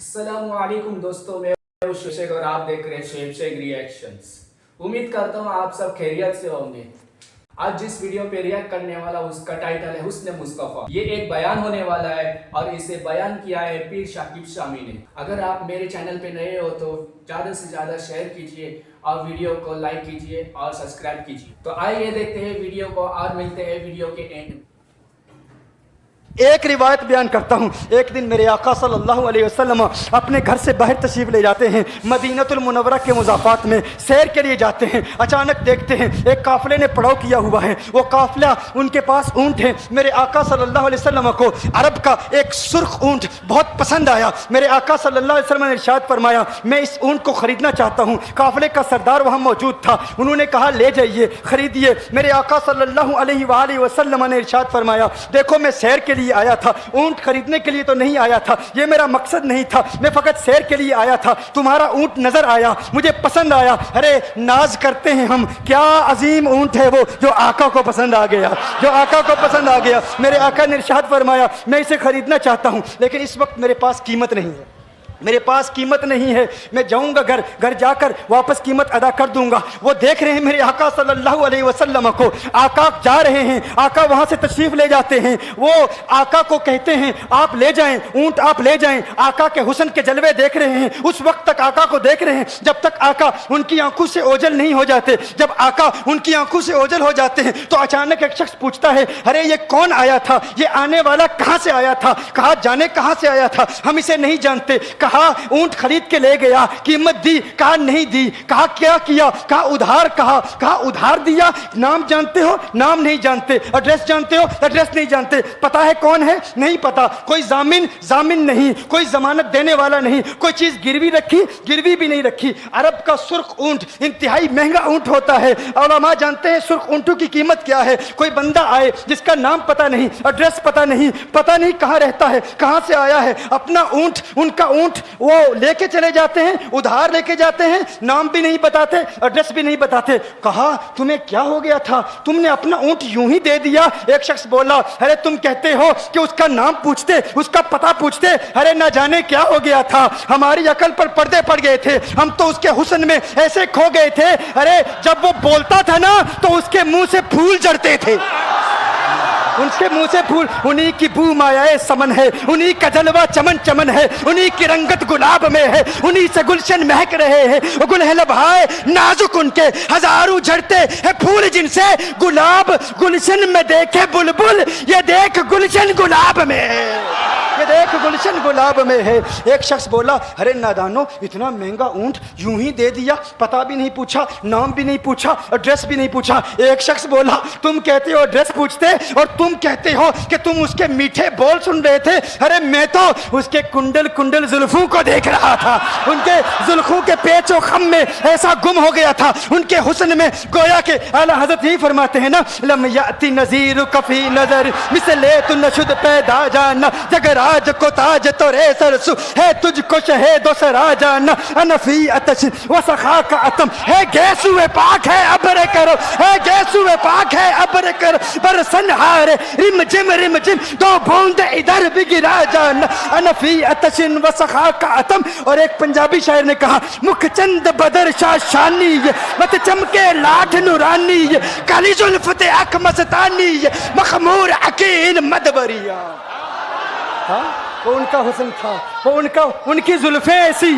अस्सलाम वालेकुम दोस्तों, मैं हूं शेख और आप देख रहे हैं शेख रिएक्शंस। उम्मीद करता हूं आप सब खैरियत से होंगे। आज जिस वीडियो पे रिएक्ट करने वाला उसका टाइटल है हुस्न मुस्तफ़ा। ये एक बयान होने वाला है और इसे बयान किया है पीर शाकिब शामी ने। अगर आप मेरे चैनल पे नए हो तो ज़्यादा से ज़्यादा शेयर कीजिए और वीडियो को लाइक कीजिए और सब्सक्राइब कीजिए। तो आइए देखते हैं वीडियो को और मिलते हैं वीडियो के एंड में। एक रिवायत बयान करता हूँ। एक दिन मेरे आका सल्लल्लाहु अलैहि वसल्लम अपने घर से बाहर तशरीफ़ ले जाते हैं। मदीनतुल मुनव्वरा के मुज़ाफ़ात में सैर के लिए जाते हैं। अचानक देखते हैं एक काफ़िले ने पड़ाव किया हुआ है। वो काफ़िला, उनके पास ऊँट है। मेरे आका सल्लल्लाहु अलैहि वसल्लम को अरब का एक सुर्ख ऊँट बहुत पसंद आया। मेरे आका सल्लल्लाहु अलैहि वसल्लम ने इरशाद फरमाया, मैं इस ऊँट को ख़रीदना चाहता हूँ। काफ़िले का सरदार वहाँ मौजूद था। उन्होंने कहा, ले जाइए, ख़रीदिए। मेरे आका सल्लल्लाहु अलैहि वसल्लम ने इरशाद फरमाया, देखो मैं सैर के लिए आया था, ऊंट खरीदने के लिए तो नहीं आया था। ये मेरा मकसद नहीं था, मैं फकत सैर के लिए आया था। तुम्हारा ऊंट नजर आया, मुझे पसंद आया। अरे नाज करते हैं हम, क्या अजीम ऊंट है वो जो आका को पसंद आ गया, जो आका को पसंद आ गया। मेरे आका ने इरशाद फरमाया, मैं इसे खरीदना चाहता हूं, लेकिन इस वक्त मेरे पास कीमत नहीं है, मेरे पास कीमत नहीं है। मैं जाऊंगा घर जाकर वापस कीमत अदा कर दूंगा। वो देख रहे हैं मेरे आका सल्लल्लाहु अलैहि वसल्लम को। आका जा रहे हैं, आका वहां से तशरीफ ले जाते हैं। वो आका को कहते हैं, आप ले जाएं, ऊंट आप ले जाएं। आका के हुस्न के जलवे देख रहे हैं, उस वक्त तक आका को देख रहे हैं जब तक आका उनकी आंखों से ओझल नहीं हो जाते। जब आका उनकी आंखों से ओझल हो जाते हैं तो अचानक एक शख्स पूछता है, अरे ये कौन आया था, ये आने वाला कहां से आया था? कहा, जाने कहां से आया था, हम इसे नहीं जानते। कहा, ऊंट खरीद के ले गया, कीमत दी, कहा नहीं दी। कहा क्या किया? कहा उधार। कहा उधार दिया। नाम जानते हो? नाम नहीं जानते। एड्रेस जानते हो? एड्रेस नहीं जानते। पता है कौन है? नहीं पता। कोई जामिन नहीं, कोई जमानत देने वाला नहीं, कोई चीज गिरवी रखी, गिरवी भी नहीं रखी। अरब का सुर्ख ऊंट इंतहाई महंगा ऊंट होता है। उलमा जानते हैं सुर्ख ऊंटों की कीमत क्या है। कोई बंदा आए जिसका नाम पता नहीं, एड्रेस पता नहीं कहाँ रहता है, कहाँ से आया है, अपना ऊंट, उनका ऊंट वो लेके चले जाते हैं, उधार लेके जाते हैं, नाम भी नहीं बताते, एड्रेस भी नहीं बताते। कहा, तुम्हें क्या हो गया था, तुमने अपना ऊंट यूं ही दे दिया? एक शख्स बोला, अरे तुम कहते हो कि उसका नाम पूछते, उसका पता पूछते, अरे ना जाने क्या हो गया था, हमारी अकल पर पर्दे पड़ गए थे, हम तो उसके हुस्न में ऐसे खो गए थे। अरे जब वो बोलता था ना तो उसके मुंह से फूल झड़ते थे, उनके मुंह से फूल। उन्हीं की बू मायाए समन है, उन्हीं का जलवा चमन चमन है, उन्हीं की रंगत गुलाब में है, उन्हीं से गुलशन महक रहे हैं। गुल है लभाए नाजुक उनके, हजारों झड़ते हैं फूल जिनसे गुलाब गुलशन में देखे बुलबुल, ये देख गुलशन गुलाब में है, ये देख गुलशन गुलाब में है। एक शख्स बोला, अरे नादानो, इतना महंगा ऊंट यूं ही दे दिया, पता भी नहीं पूछा, नाम भी नहीं पूछा, एड्रेस भी नहीं पूछा। एक शख्स बोला, तुम कहते हो एड्रेस पूछते और तुम कहते हो कि तुम उसके मीठे बोल सुन रहे थे। अरे मैं तो उसके कुंडल जुल्फों को देख रहा था, उनके जुल्फों के पेचो खम में ऐसा गुम हो गया था, उनके हुस्न में। गोया के आला हजरत ही फरमाते हैं ना, लम याती नजीर कफी नजर मिसले तु नशुद पैदा जाना, जगराज को ताज तो रे सरसु है, तुझको शहेदो सरा जाना, अनफी अतश व सखा का अतम है, गैसुए पाक है अब्र करो, है गैसुए पाक है अब्र करो, बरसन हारे रिम जिम दो बूंद इधर भी गिरा जाना, अनफी अतशिन व सखा का अतम। और एक पंजाबी शायर ने कहा, मुख चंद बदर शाशानी, मत चमके लाठ नूरानी, काली जुल्फते अख मस्तानी, मखमूर अकील मदबरिया। वो उनका हुस्न था, वो उनकी जुल्फे ऐसी,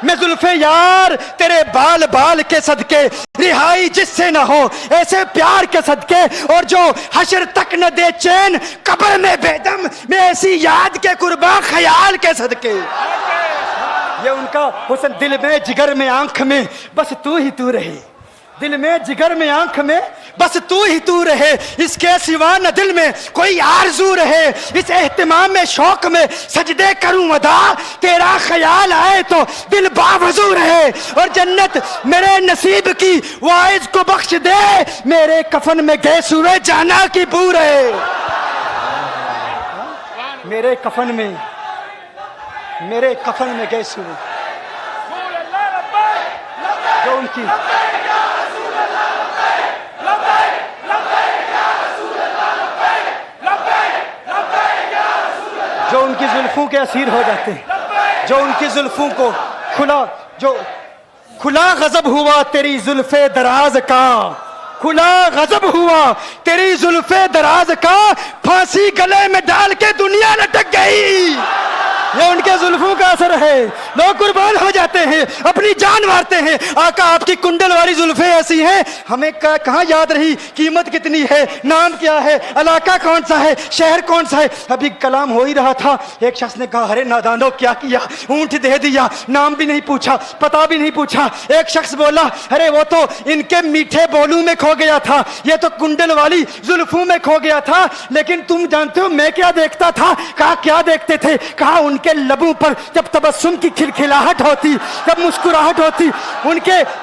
मैं जुल्फे यार तेरे बाल के सदके, रिहाई जिससे न हो ऐसे प्यार के सदके, और जो हशर तक न दे चैन कब्र में बेदम, मैं ऐसी याद के कुर्बान ख्याल के सदके। ये उनका हुस्न, दिल में जिगर में आंख में बस तू ही तू रहे, दिल में जिगर में आंख में बस तू ही तू रहे, इसके सिवा न दिल में कोई आरज़ू रहे। इस एहतिमाम में शौक में सजदे करूं अदा, तेरा ख्याल आए तो दिल बावजू रहे, और जन्नत मेरे नसीब की वाइज को बख्श दे, मेरे कफन में गए सूरज जाना की बू रहे, मेरे कफन में गए सूरज, जो उनकी जो उनकी जुल्फों के असीर हो जाते हैं, जो उनकी जुल्फों को खुला गजब हुआ तेरी जुल्फे दराज का, खुला गजब हुआ तेरी जुल्फे दराज का, फांसी गले में डाल के दुनिया लटक गई। ये उनके जुल्फों का असर है। लोग कुर्बान हो जाते हैं, अपनी जान मारते हैं। आका आपकी कुंडल वाली जुल्फे ऐसी हैं, हमें कहाँ याद रही कीमत कितनी है, नाम क्या है, इलाका कौन सा है, शहर कौन सा है। अभी कलाम हो ही रहा था, एक शख्स ने कहा अरे नादानो क्या किया, ऊंट दे दिया, नाम भी नहीं पूछा, पता भी नहीं पूछा। एक शख्स बोला अरे वो तो इनके मीठे बोलू में खो गया था, ये तो कुंडल वाली जुल्फों में खो गया था। लेकिन तुम जानते हो मैं क्या देखता था? कहा क्या देखते थे? कहा उनके लबों पर जब तबस्सुम की खिलखिलाहट होती, जब मुस्कुराहट होती,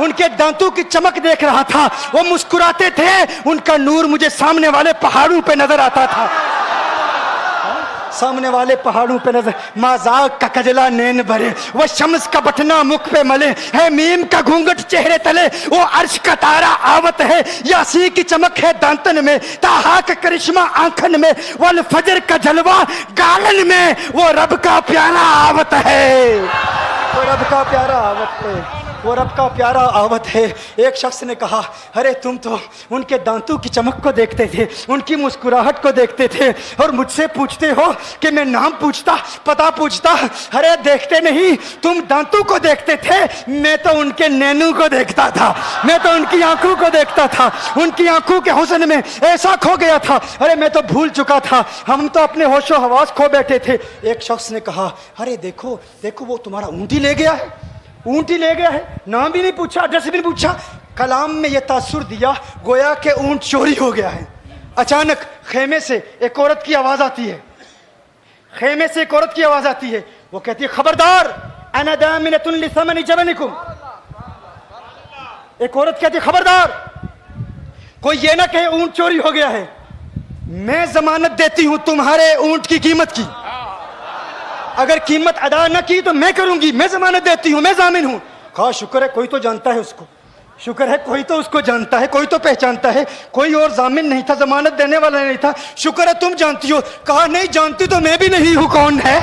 उनके दांतों की चमक देख रहा था। वो मुस्कुराते थे, उनका नूर मुझे सामने वाले पहाड़ों पे नजर आता था, सामने वाले पहाड़ों पे नजर। माजाक का कजला नैन भरे, वो शम्स का बटना मुख पे मले, है मीम का घूंघट चेहरे तले, वो अर्श का तारा आवत है, यासी की चमक है दांतन में, ताहा का करिश्मा आंखन में, वल फजर का जलवा गालन में, वो रब का प्यारा आवत है, वो रब का प्यारा आवत है, वो रब का प्यारा आवत है। एक शख्स ने कहा अरे तुम तो उनके दांतों की चमक को देखते थे, उनकी मुस्कुराहट को देखते थे, और मुझसे पूछते हो कि मैं नाम पूछता, पता पूछता। अरे देखते नहीं, तुम दांतों को देखते थे, मैं तो उनके नैनों को देखता था, मैं तो उनकी आंखों को देखता था, उनकी आंखों के हुस्न में ऐसा खो गया था। अरे मैं तो भूल चुका था, हम तो अपने होशो हवास खो बैठे थे। एक शख्स ने कहा अरे देखो देखो वो तुम्हारा ऊँट ही ले गया है, ऊँट ही ले गया है, नाम भी नहीं पूछा, एड्रेस भी नहीं पूछा। कलाम में यह तासुर दिया गोया के ऊँट चोरी हो गया है। अचानक खेमे से एक औरत की आवाज आती है, खेमे से एक औरत की आवाज आती है, वो कहती है खबरदार अना दामिनतुन लिसमनि जबनिकुम। एक औरत कहती है खबरदार, कोई ये ना कहे ऊँट चोरी हो गया है, मैं जमानत देती हूं तुम्हारे ऊँट की कीमत की, अगर कीमत अदा न की तो मैं करूंगी, मैं जमानत देती हूं, मैं जामिन हूं। कहा शुक्र है कोई तो जानता है उसको, शुक्र है कोई तो उसको जानता है, कोई तो पहचानता है, कोई और जामिन नहीं था, जमानत देने वाला नहीं था, शुक्र है तुम जानती हो। कहा नहीं जानती तो मैं भी नहीं हूं, कौन है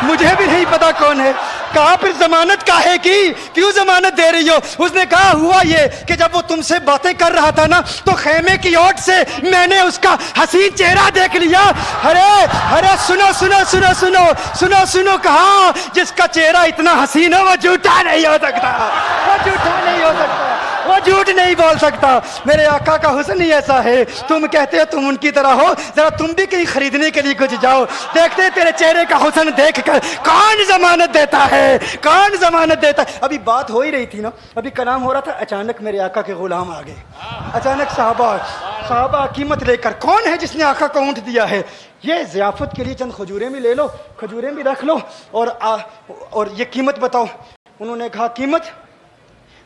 मुझे भी नहीं पता कौन है। कहा फिर जमानत काहे की, क्यों जमानत दे रही हो? उसने कहा हुआ ये कि जब वो तुमसे बातें कर रहा था ना, तो खेमे की ओट से मैंने उसका हसीन चेहरा देख लिया। अरे अरे सुनो सुनो सुनो सुनो सुनो सुनो, कहा जिसका चेहरा इतना हसीन है वो झूठा नहीं हो सकता, वो झूठा नहीं हो सकता, वो झूठ नहीं बोल सकता। मेरे आका का हुस्न ही ऐसा है, तुम कहते हो तुम उनकी तरह हो, जरा तुम भी कहीं खरीदने के लिए कुछ जाओ, देखते तेरे चेहरे का हुस्न देखकर कौन जमानत देता है, कौन जमानत देता है। अभी बात हो ही रही थी ना, अभी कलाम हो रहा था, अचानक मेरे आका के गुलाम आ गए, अचानक साहबा कीमत लेकर। कौन है जिसने आका को ऊँट दिया है? ये ज़ियाफत के लिए चंद खजूरें भी ले लो, खजूरें भी रख लो, और ये कीमत बताओ। उन्होंने कहा कीमत,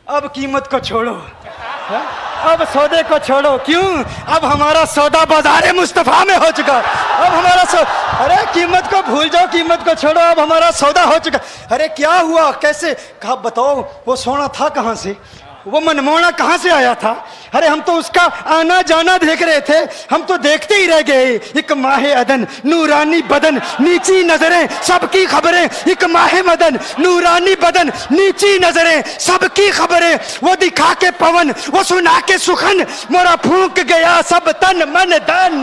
अब कीमत को छोड़ो, है? अब सौदे को छोड़ो। क्यों? अब हमारा सौदा बाजार मुस्तफा में हो चुका, अब हमारा अरे कीमत को भूल जाओ, कीमत को छोड़ो, अब हमारा सौदा हो चुका। अरे क्या हुआ, कैसे? कहा बताओ वो सोना था कहाँ से, वो मनमोहना कहाँ से आया था? अरे हम तो उसका आना जाना देख रहे थे, हम तो देखते ही रह गए। एक माहे अदन नूरानी बदन नीची नजरें सबकी खबरें, एक माहे मदन नूरानी बदन नीची नजरें सबकी खबरें, वो दिखा के पवन वो सुना के सुखन, मोरा फूंक गया सब तन मन धन,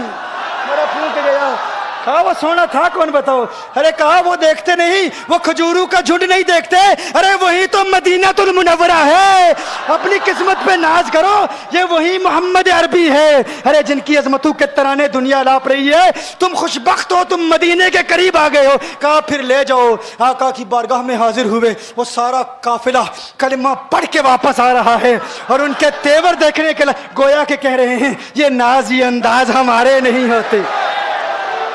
मोरा फूंक गया। कहा वो सोना था कौन बताओ? अरे कहा वो देखते नहीं, वो खजूरों का झुंड नहीं देखते, अरे वही तो मदीनातुल मुनव्वरा है। अपनी किस्मत पे नाज करो, ये वही मोहम्मद अरबी है। अरे जिनकी अजमतों के तराने दुनिया लाप रही है, तुम खुशबख्त हो, तुम मदीने के करीब आ गए हो। कहा फिर ले जाओ। आका की बारगाह में हाजिर हुए, वो सारा काफिला कलिमा पढ़ के वापस आ रहा है, और उनके तेवर देखने के लिए गोया के कह रहे हैं ये नाज ये अंदाज हमारे नहीं होते,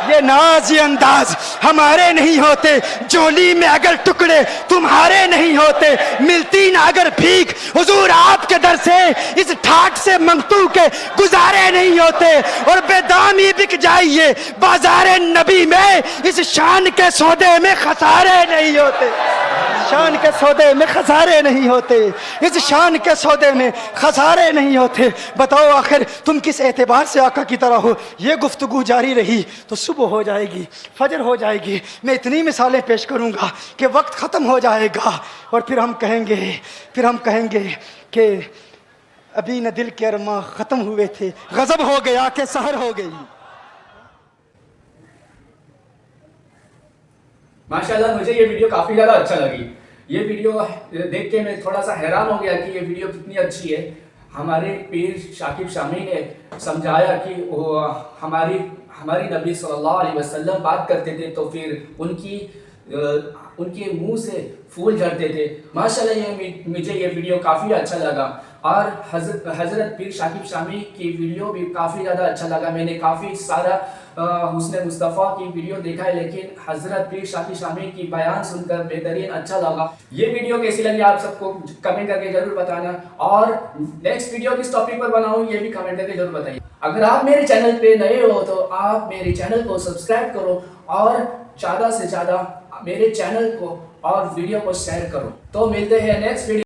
ये नाज ये अंदाज हमारे नहीं होते, जोली में अगर टुकड़े तुम्हारे नहीं होते, मिलती ना अगर भीख हुजूर आपके दर से, इस ठाट से मंगतू के गुजारे नहीं होते, और बेदामी बिक जाइए बाजारे नबी में, इस शान के सौदे में खसारे नहीं होते। شان کے سودے میں خسارے نہیں ہوتے، اس شان کے سودے میں خسارے نہیں ہوتے۔ بتاؤ آخر تم کس اعتبار سے آقا کی طرح ہو؟ یہ گفتگو جاری رہی تو صبح ہو جائے گی، فجر ہو جائے گی، میں اتنی مثالیں پیش کروں گا کہ وقت ختم ہو جائے گا، اور پھر ہم کہیں گے کہ ابھی نہ دل کے ارماں ختم ہوئے تھے، غضب ہو گیا کہ سحر ہو گئی۔ ماشاءاللہ مجھے یہ ویڈیو کافی زیادہ اچھا لگی۔ یہ ویڈیو دیکھ کے میں تھوڑا سا حیران ہو گیا کہ یہ ویڈیو کتنی اچھی ہے۔ ہمارے پیر شاکب شامی نے سمجھایا کہ وہ ہماری نبی صلی اللہ علیہ وسلم بات کرتے تھے تو پھر ان کے منہ سے پھول جھڑتے تھے۔ ماشاءاللہ مجھے یہ ویڈیو کافی اچھا لگا، اور حضرت پیر شاکب شامی کی ویڈیو بھی کافی زیادہ اچھا لگا۔ میں نے کافی سارا حسن مصطفیٰ کی ویڈیو دیکھا ہے، لیکن حضرت پیر شاکب شامی کی بیان سن کر بہترین اچھا لگا۔ یہ ویڈیو کیسی لگی آپ سب کو کمنٹ کر کے ضرور بتانا، اور نیکسٹ ویڈیو کس ٹاپک پر بناؤں یہ بھی کمنٹ کر کے ضرور بتائیے۔ اگر آپ میرے چینل پہ نئے ہو تو آپ میرے چینل کو سبسکرائب کرو، اور زیادہ سے زیادہ میرے چینل کو اور ویڈیو کو شیئر کرو۔ تو ملتے ہیں نیکسٹ ویڈیو۔